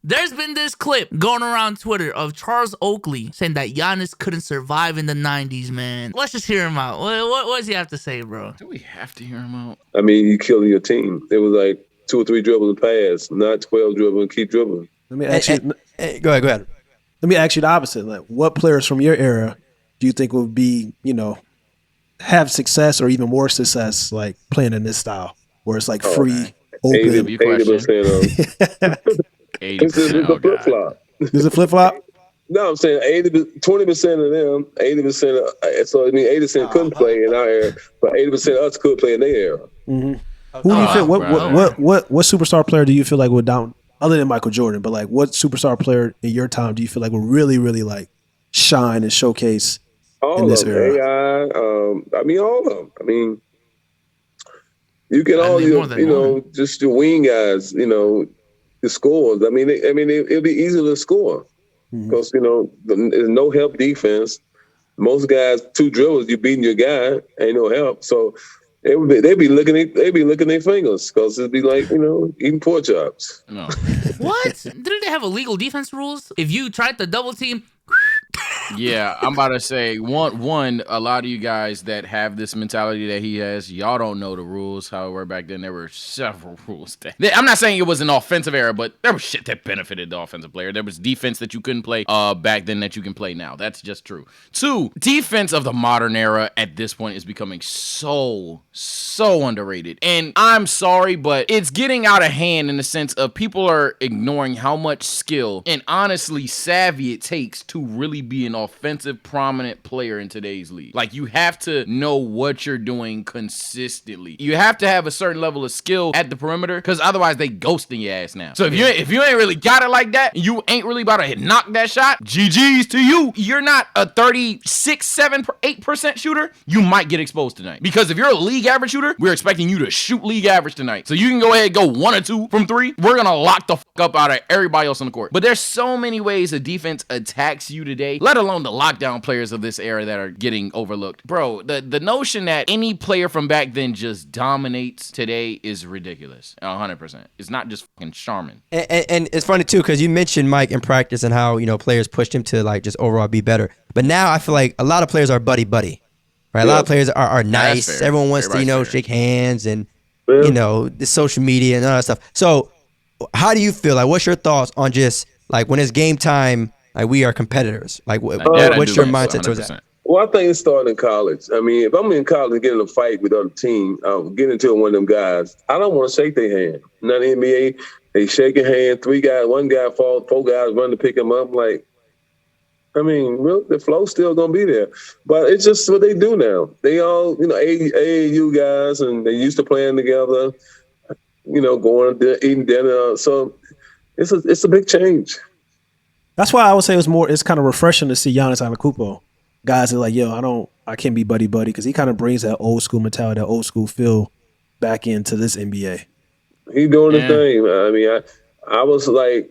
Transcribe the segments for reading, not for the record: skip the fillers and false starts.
There's been this clip going around Twitter of Charles Oakley saying that Giannis couldn't survive in the 90s, man. Let's just hear him out. What does he have to say, bro? Do we have to hear him out? I mean, you killing your team. It was like 2 or 3 dribbles and pass, not 12 dribbling and keep dribbling. Let me ask you. Go ahead. Let me ask you the opposite. Like, what players from your era do you think would be, have success or even more success, like playing in this style, where it's like free, open? 80% of 80%. This is a flip flop. This is a flip flop. No, I'm saying 20% of them, 80%. So I mean, 80% couldn't play in our era, but 80% of us could play in their era. Mm-hmm. Who do you feel? What superstar player do you feel like would down other than Michael Jordan? But like, what superstar player in your time do you feel like would really, really like shine and showcase in this era? AI, I mean, all of them. I mean, you get all your, just your wing guys, the scores. I mean, it'd be easy to score because there's no help defense. Most guys, 2 dribbles, you beating your guy, ain't no help. So they'd be looking at their fingers because it'd be like eating pork chops. No. What? Didn't they have illegal defense rules? If you tried to double team. Yeah, I'm about to say one. A lot of you guys that have this mentality that he has, y'all don't know the rules. However, back then there were several rules. I'm not saying it was an offensive era, but there was shit that benefited the offensive player. There was defense that you couldn't play back then that you can play now. That's just true. 2, defense of the modern era at this point is becoming so underrated. And I'm sorry, but it's getting out of hand in the sense of people are ignoring how much skill and honestly savvy it takes to really be an offensive prominent player in today's league. Like, you have to know what you're doing consistently. You have to have a certain level of skill at the perimeter because otherwise they ghosting your ass now. So if you ain't really got it like that, you ain't really about to knock that shot, GG's to you. You're not a 36, 7, 8% shooter, you might get exposed tonight. Because if you're a league average shooter, we're expecting you to shoot league average tonight. So you can go ahead and go 1 or 2 from 3. We're gonna lock the fuck up out of everybody else on the court. But there's so many ways a defense attacks you today, let alone the lockdown players of this era that are getting overlooked. Bro, the notion that any player from back then just dominates today is ridiculous. 100%. It's not just fucking charming. And it's funny too, because you mentioned Mike in practice and how, players pushed him to like just overall be better. But now I feel like a lot of players are buddy-buddy. Right? A lot of players are nice. Everyone wants to, shake hands and, the social media and all that stuff. So how do you feel? Like, what's your thoughts on just like when it's game time, like we are competitors? Like, what's your mindset towards that? Well, I think it started in college. I mean, if I'm in college and getting in a fight with other team, get into one of them guys, I don't want to shake their hand. Not in the NBA, they shake your hand, 3 guys, 1 guy falls, 4 guys run to pick him up. Like, I mean, the flow's still going to be there. But it's just what they do now. They all, AAU guys, and they used to playing together, going to eating dinner. So it's a big change. That's why I would say it's kind of refreshing to see Giannis Antetokounmpo. Guys are like, I can't be buddy-buddy because he kind of brings that old school mentality, that old school feel back into this NBA. He doing his thing. I mean, I was like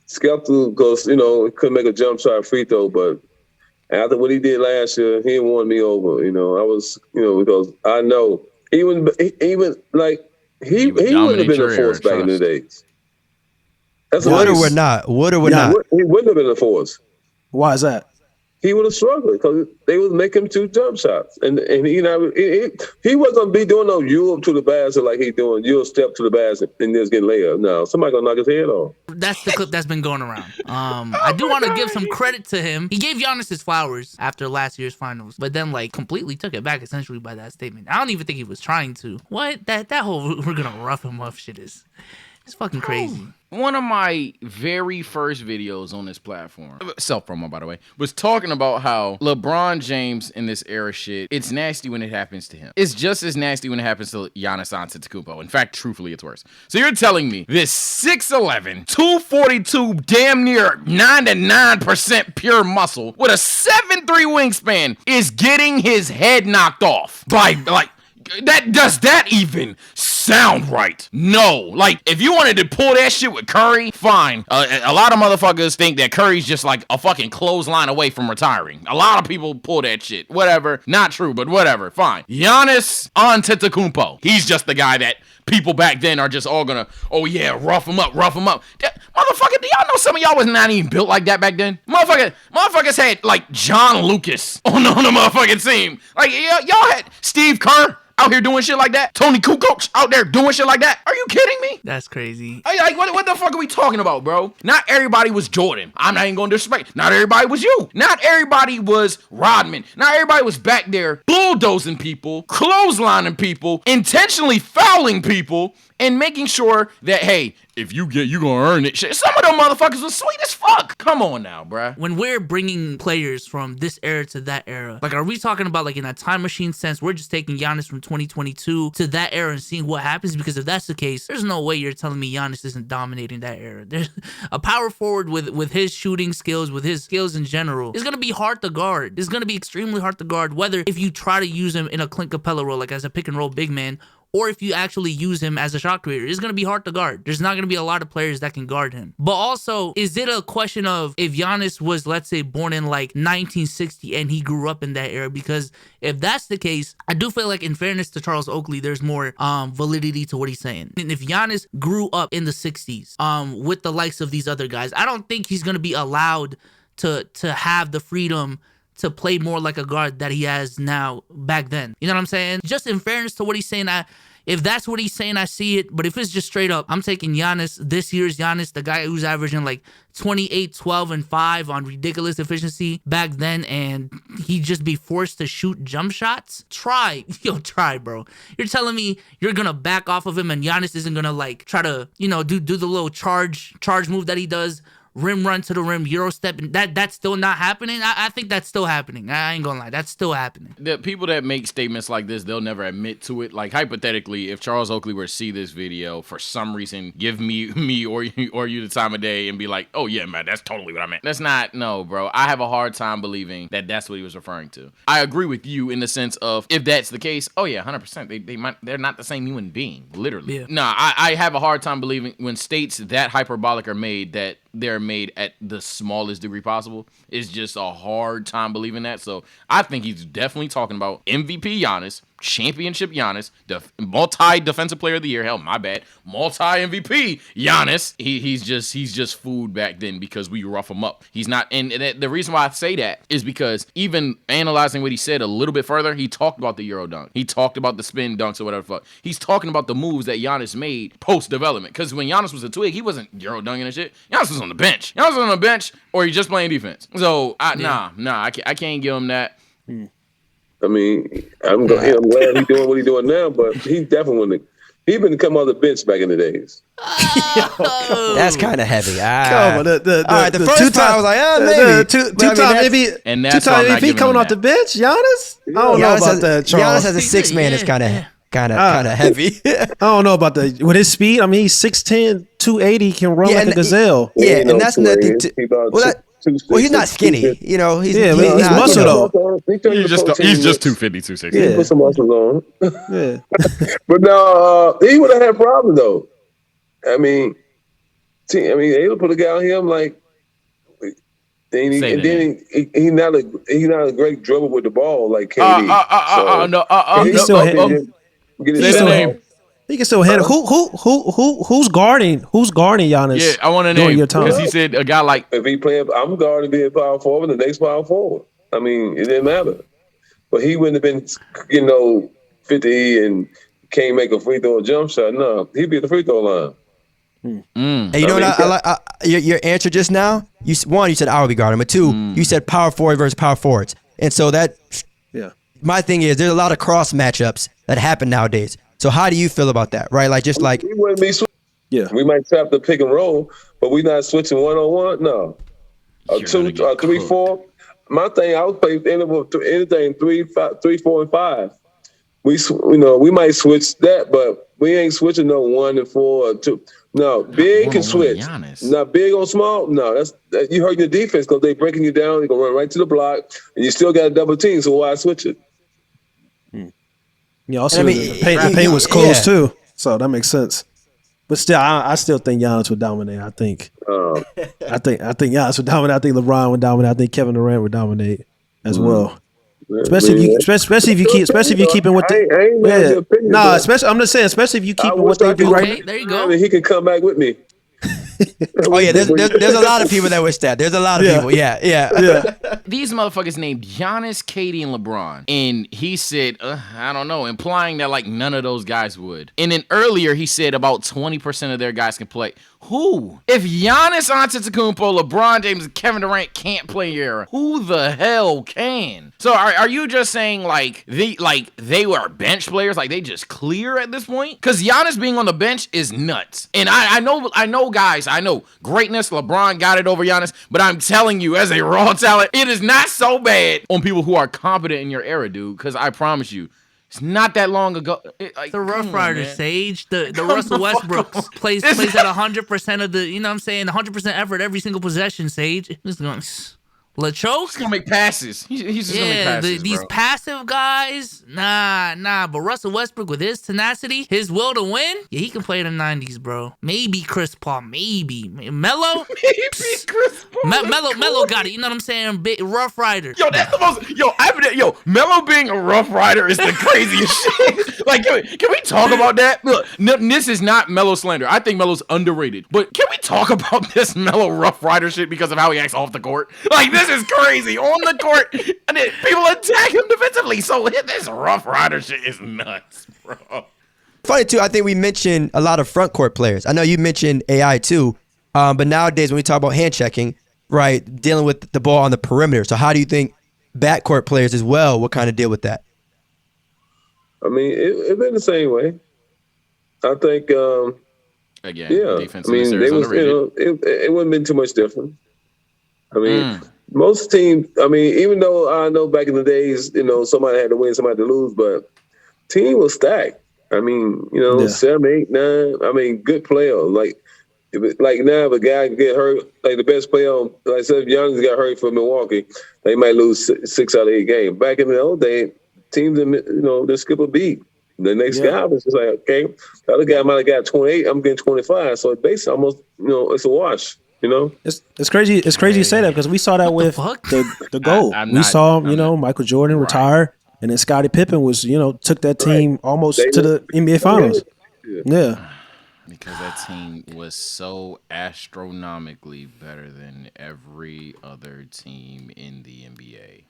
skeptical because, he couldn't make a jump shot free throw, but after what he did last year, he won me over. I was, because I know he wouldn't have been a force back in the days. That's would or would not? He wouldn't have been a force. Why is that? He would have struggled because they would make him 2 jump shots, and he wasn't gonna be doing no Europe to the basket like he's doing. You'll step to the basket and just get layup. No, somebody gonna knock his head off. That's the clip that's been going around. I do want to give some credit to him. He gave Giannis his flowers after last year's finals, but then completely took it back essentially by that statement. I don't even think he was trying to. What that whole we're gonna rough him up shit is. It's fucking crazy. One of my very first videos on this platform, self-promo by the way, was talking about how LeBron James in this era shit, it's nasty when it happens to him. It's just as nasty when it happens to Giannis Antetokounmpo. In fact, truthfully, it's worse. So you're telling me this 6'11", 242, damn near 99% pure muscle with a 7'3" wingspan is getting his head knocked off by, does that even sound right? No. If you wanted to pull that shit with Curry, fine. A lot of motherfuckers think that Curry's just like a fucking clothesline away from retiring. A lot of people pull that shit. Whatever. Not true, but whatever. Fine. Giannis Antetokounmpo. He's just the guy that people back then are just all gonna, oh yeah, rough them up. Motherfucker, do y'all know some of y'all was not even built like that back then? Motherfuckers had like John Lucas on the motherfucking team. Like y'all had Steve Kerr out here doing shit like that. Tony Kukoc out there doing shit like that. Are you kidding me? That's crazy. Like, what the fuck are we talking about, bro? Not everybody was Jordan. I'm not even going to disrespect. Not everybody was you. Not everybody was Rodman. Not everybody was back there bulldozing people, clotheslining people, intentionally fouling people, and making sure that, hey, if you gonna earn it. Shit. Some of them motherfuckers was sweet as fuck. Come on now, bruh. When we're bringing players from this era to that era, like, are we talking about like in a time machine sense? We're just taking Giannis from 2022 to that era and seeing what happens? Because if that's the case, there's no way you're telling me Giannis isn't dominating that era. There's a power forward with his shooting skills, with his skills in general. It's gonna be hard to guard. It's gonna be extremely hard to guard, whether if you try to use him in a Clint Capella role, like as a pick and roll big man, or if you actually use him as a shot creator. It's going to be hard to guard. There's not going to be a lot of players that can guard him. But also, is it a question of if Giannis was, let's say, born in like 1960 and he grew up in that era? Because if that's the case, I do feel like, in fairness to Charles Oakley, there's more validity to what he's saying. And if Giannis grew up in the 60s with the likes of these other guys, I don't think he's going to be allowed to have the freedom to play more like a guard that he has now back then. You know what I'm saying? Just in fairness to what he's saying, if that's what he's saying, I see it. But if it's just straight up, I'm taking Giannis, this year's Giannis, the guy who's averaging like 28, 12, and 5 on ridiculous efficiency back then, and he'd just be forced to shoot jump shots. Try, bro. You're telling me you're gonna back off of him and Giannis isn't gonna like try to, do the little charge move that he does, rim run to the rim, Euro step, and that's still not happening? I think that's still happening. I ain't gonna lie, that's still happening. The people that make statements like this, they'll never admit to it. Like, hypothetically, if Charles Oakley were to see this video, for some reason, give me or you the time of day and be like, oh yeah, man, that's totally what I meant. That's not, no, bro. I have a hard time believing that that's what he was referring to. I agree with you in the sense of, if that's the case, oh yeah, 100%. They're not the same human being, literally. Yeah. Nah, I have a hard time believing when states that hyperbolic are made that they're made at the smallest degree possible. It's just a hard time believing that. So I think he's definitely talking about MVP Giannis, championship Giannis, multi-defensive player of the year. Hell, my bad. Multi-MVP Giannis. He's just food back then because we rough him up. He's not, and the reason why I say that is because even analyzing what he said a little bit further, he talked about the Euro dunk. He talked about the spin dunks or whatever the fuck. He's talking about the moves that Giannis made post-development. Because when Giannis was a twig, he wasn't Euro dunking and shit. Giannis was on the bench. Giannis was on the bench, or he just playing defense. So, I can't give him that. I mean, I'm glad he's doing what he's doing now, but he definitely wouldn't. He been come on the bench back in the days. That's kind of heavy. Come on, the first time I was like, maybe. Two-time MVP, and that's two-time MVP coming off the bench, Giannis? I don't know about that, Charles. Giannis as a six-man is kind of heavy. I don't know about that. With his speed, I mean, he's 6'10", 280, can run like a gazelle. Yeah, and that's nothing to... Well, he's not skinny, he's muscle though. He's just 250, 260. Yeah. Put some muscles on. Yeah, but no, he would have had problems though. I mean, they would put a guy on him like, he's not a great dribbler with the ball like KD. He can still handle. Who's guarding Giannis? Yeah, I want to name because he said a guy like, if he playing, I'm guarding being power forward, the next power forward. I mean, it didn't matter. But he wouldn't have been, 50 and can't make a free throw or jump shot. No, he'd be at the free throw line. And you know what I like? Your answer just now. You said I would be guarding, but two, you said power forward versus power forwards, and so that. Yeah. My thing is, there's a lot of cross matchups that happen nowadays. So how do you feel about that, right? Like, just like... We wouldn't be switching. We might trap the pick and roll, but we're not switching one-on-one. No. 3-4. My thing, I would play anything 3, 4, and 5. We might switch that, but we ain't switching no 1 and 4 or 2. No, big can switch. Not big on small. No, that's you hurting your defense because they breaking you down. They're gonna run right to the block, and you still got a double team. So why switch it? Yeah, also the paint was closed too, so that makes sense. But still, I still think Giannis would dominate. I think Giannis would dominate. I think LeBron would dominate. I think Kevin Durant would dominate as well. Especially if you keeping what they. Especially I'm just saying, especially if you keeping what they do right now. There you go. He can come back with me. Oh yeah, there's a lot of people that wish that. There's a lot of people. Yeah. These motherfuckers named Giannis, KD, and LeBron, and he said, I don't know, implying that like none of those guys would. And then earlier he said about 20% of their guys can play. Who? If Giannis Antetokounmpo, LeBron James, and Kevin Durant can't play here, who the hell can? So are you just saying like they were bench players, like they just clear at this point? Because Giannis being on the bench is nuts. And I know guys, I know greatness. LeBron got it over Giannis, but I'm telling you, as a raw talent, it is not so bad on people who are competent in your era, dude. Because I promise you, it's not that long ago. The Rough Rider, Sage. The Russell Westbrook plays at 100% of the, you know what I'm saying, 100% effort every single possession, Sage. He's going LeChoke? He's gonna make passes. He's just gonna make passes, these passive guys, nah. But Russell Westbrook with his tenacity, his will to win, yeah, he can play in the 90s, bro. Maybe Chris Paul, maybe Melo. Chris Paul. Melo got it. You know what I'm saying? Big Rough Rider. Yo, that's the most. Melo being a Rough Rider is the craziest shit. Like, can we talk about that? Look, this is not Melo slander. I think Melo's underrated. But can we talk about this Melo Rough Rider shit because of how he acts off the court? Like, this is crazy. On the court, and then people attack him defensively. So this Rough Rider shit is nuts, bro. Funny too, I think we mentioned a lot of front court players. I know you mentioned AI too, but nowadays when we talk about hand checking, right, dealing with the ball on the perimeter. So how do you think backcourt players as well would kind of deal with that? I mean, it been the same way. I think. Again, yeah. Defense I mean, it wouldn't been too much different. I mean, most teams, I mean, even though I know back in the days, somebody had to win, somebody had to lose, but team was stacked. I mean, 7, 8, 9. I mean, good player. Like now, if a guy get hurt, like the best player on, like I said, if Giannis got hurt for Milwaukee, they might lose 6 out of 8 games. Back in the old day, teams, they skip a beat. The next guy was just like, okay, the other guy might have got 28, I'm getting 25. So it's basically almost, it's a wash. It's crazy. It's crazy to say that because we saw that with the GOAT. We saw Michael Jordan retire, and then Scottie Pippen was took that team almost to the NBA Finals. Yeah, because that team was so astronomically better than every other team in the NBA.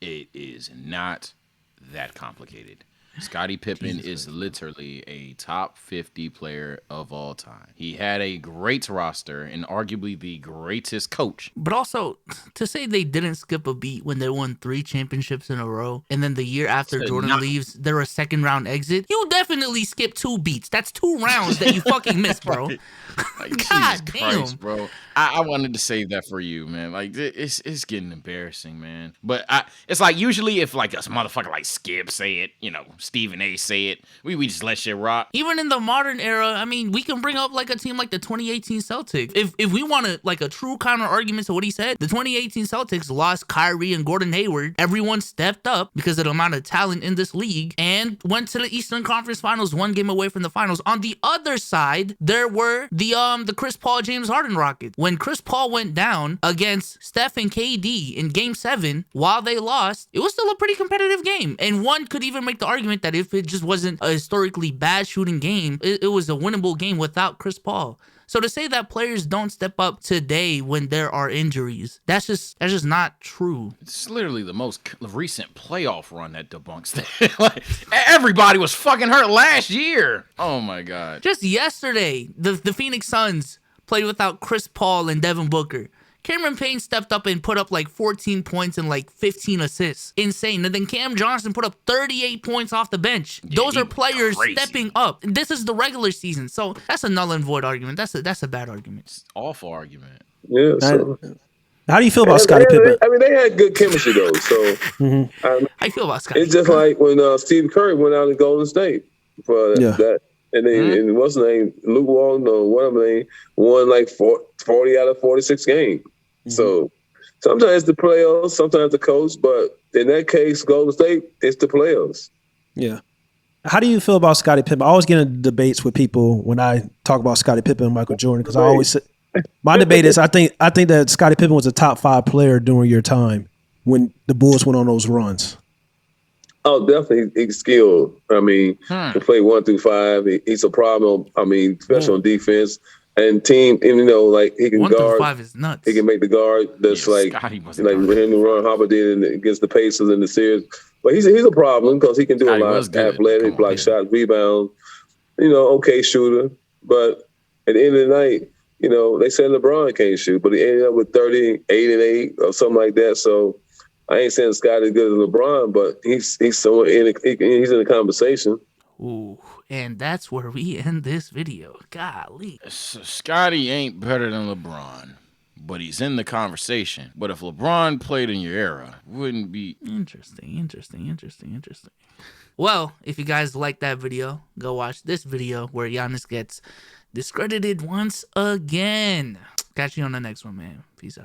It is not that complicated. Scottie Pippen is literally a top 50 player of all time. He had a great roster and arguably the greatest coach. But also, to say they didn't skip a beat when they won 3 championships in a row, and then the year after Jordan leaves, they're a second-round exit, you definitely skipped 2 beats. That's 2 rounds that you fucking missed, bro. Like, God Jesus damn. Christ, bro. I wanted to save that for you, man. Like, it's getting embarrassing, man. But it's like usually if like a motherfucker like Skip say it, Stephen A say it, we just let shit rock. Even in the modern era, I mean, we can bring up like a team like the 2018 Celtics. If we want to like a true counter argument to what he said, the 2018 Celtics lost Kyrie and Gordon Hayward. Everyone stepped up because of the amount of talent in this league and went to the Eastern Conference Finals, 1 game away from the finals. On the other side, there were the Chris Paul James Harden Rockets. When Chris Paul went down against Steph and KD in Game 7, while they lost, it was still a pretty competitive game. And one could even make the argument that if it just wasn't a historically bad shooting game, it was a winnable game without Chris Paul. So to say that players don't step up today when there are injuries, that's just not true. It's literally the most recent playoff run that debunks that. Like, everybody was fucking hurt last year. Oh my God. Just yesterday, the Phoenix Suns played without Chris Paul and Devin Booker. Cameron Payne stepped up and put up like 14 points and like 15 assists. Insane. And then Cam Johnson put up 38 points off the bench. Yeah, those are players stepping up. This is the regular season. So that's a null and void argument. That's a bad argument. It's an awful argument. Yeah. So. How do you feel about Scottie Pippen? I mean, they had good chemistry though. So how you feel about Scottie? It's just like when Steve Curry went out in Golden State for that. And then and what's the name? Luke Walton or whatever name won like 40 out of 46 games. So sometimes the players, sometimes the coach, but in that case, Golden State, it's the players. Yeah. How do you feel about Scottie Pippen? I always get into debates with people when I talk about Scottie Pippen and Michael Jordan because I always say, my debate is I think that Scottie Pippen was a top 5 player during your time when the Bulls went on those runs. Oh, definitely, he's skilled. I mean, to play 1 through 5, he's a problem. I mean, especially on defense and team. And, you know, like he can 1 guard. through 5 is nuts. He can make the guard. That's like him and Ron Harper did against the Pacers in the series. But he's a problem because he can do a lot. Athletic, block shots, rebound. You know, okay shooter. But at the end of the night, you know, they said LeBron can't shoot, but he ended up with 38 and 8 or something like that. So I ain't saying Scottie as good as LeBron, but he's somewhere he's in the conversation. Ooh, and that's where we end this video. Golly. Scottie ain't better than LeBron, but he's in the conversation. But if LeBron played in your era, wouldn't be... Interesting. Well, if you guys like that video, go watch this video where Giannis gets discredited once again. Catch you on the next one, man. Peace out.